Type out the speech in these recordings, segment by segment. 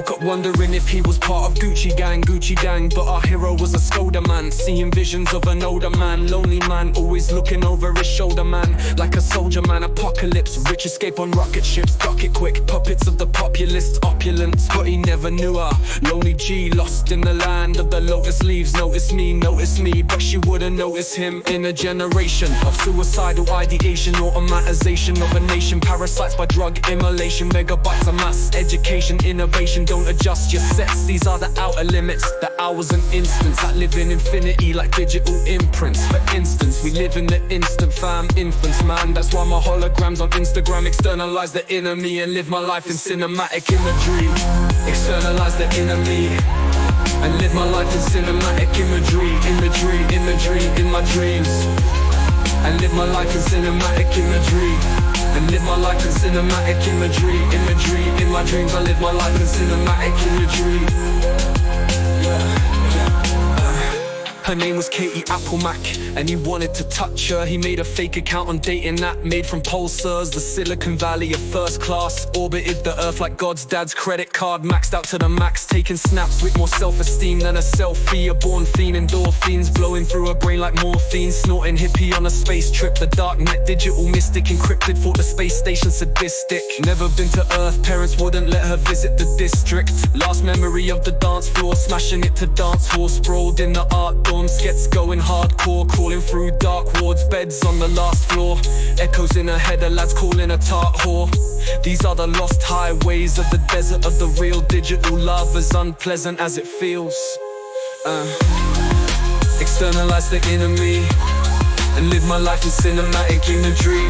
Woke up wondering if he was part of Gucci gang, but our hero was a Skoda man. Seeing visions of an older man, lonely man, always looking over his shoulder man. Like a soldier man, apocalypse, rich escape on rocket ships. Duck it quick, puppets of the populist opulence, but he never knew her. Lonely G, lost in the land of the lotus leaves. Notice me, but she wouldn't notice him. In a generation of suicidal ideation, automatization of a nation, parasites by drug immolation, megabytes of mass education, innovation. Don't adjust your sets, these are the outer limits. The hours and instants that live in infinity like digital imprints. For instance, we live in the instant, fam, infants, man. That's why my holograms on Instagram externalize the inner me and live my life in cinematic imagery. Externalize the inner me and live my life in cinematic imagery. Imagery in my dreams. And live my life in cinematic imagery. And live my life in cinematic imagery. Imagery in my dreams. I live my life in cinematic imagery. Her name was Katie Applemack, and he wanted to touch her. He made a fake account on dating app made from pulsars. The Silicon Valley of first class, orbited the earth like God's dad's credit card, maxed out to the max, taking snaps with more self-esteem than a selfie. A born fiend, endorphins blowing through her brain like morphine, snorting hippie on a space trip. The dark net, digital mystic, encrypted, thought the space station sadistic. Never been to Earth, parents wouldn't let her visit the district. Last memory of the dance floor, smashing it to dance hall, sprawled in the art dorm, skets going hardcore, crawling through dark wards, beds on the last floor. Echoes in her head, the lads calling a tart whore. These are the lost highways of the desert of the real. Digital love, as unpleasant as it feels. Externalize the inner me and live my life in cinematic imagery.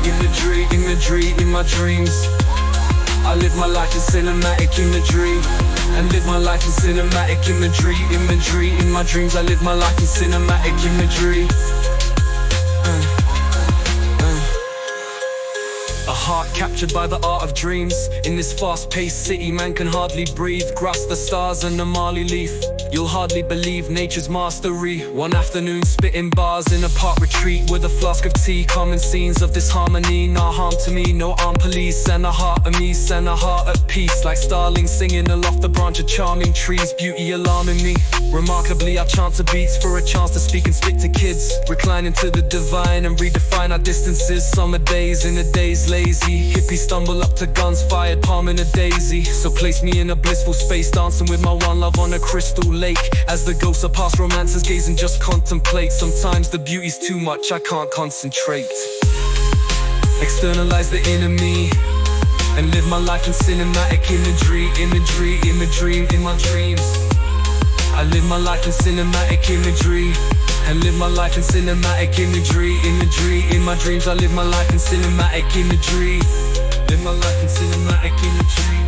Imagery in my dreams. I live my life in cinematic imagery and live my life in cinematic imagery. Imagery in my dreams. I live my life in cinematic imagery. A heart captured by the art of dreams. In this fast-paced city, man can hardly breathe. Grasp the stars and the Mali leaf. You'll hardly believe nature's mastery. One afternoon, spitting bars in a park retreat with a flask of tea. Common scenes of disharmony, no harm to me, no armed police. And a heart of me, and a heart at peace. Like starlings singing aloft the branch of charming trees. Beauty alarming me. Remarkably, I chant to beats for a chance to speak and spit to kids. Reclining to the divine and redefine our distances. Summer days in a daze lazy. Hippies stumble up to guns fired, palm in a daisy. So place me in a blissful space, dancing with my one love on a crystal lake. As the ghosts of past romances gaze and just contemplate. Sometimes the beauty's too much, I can't concentrate. Externalize the inner me and live my life in cinematic imagery. Imagery in my dreams. I live my life in cinematic imagery and live my life in cinematic imagery. Imagery in my dreams. I live my life in cinematic imagery. Live my life in cinematic imagery.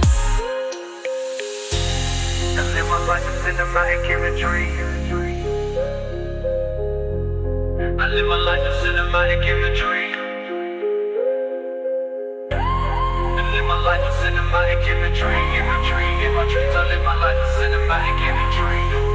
I live my life in cinematic imagery. I live my life in cinematic imagery. I live my life in cinematic imagery. Imagery in my dreams. I live my life in cinematic imagery.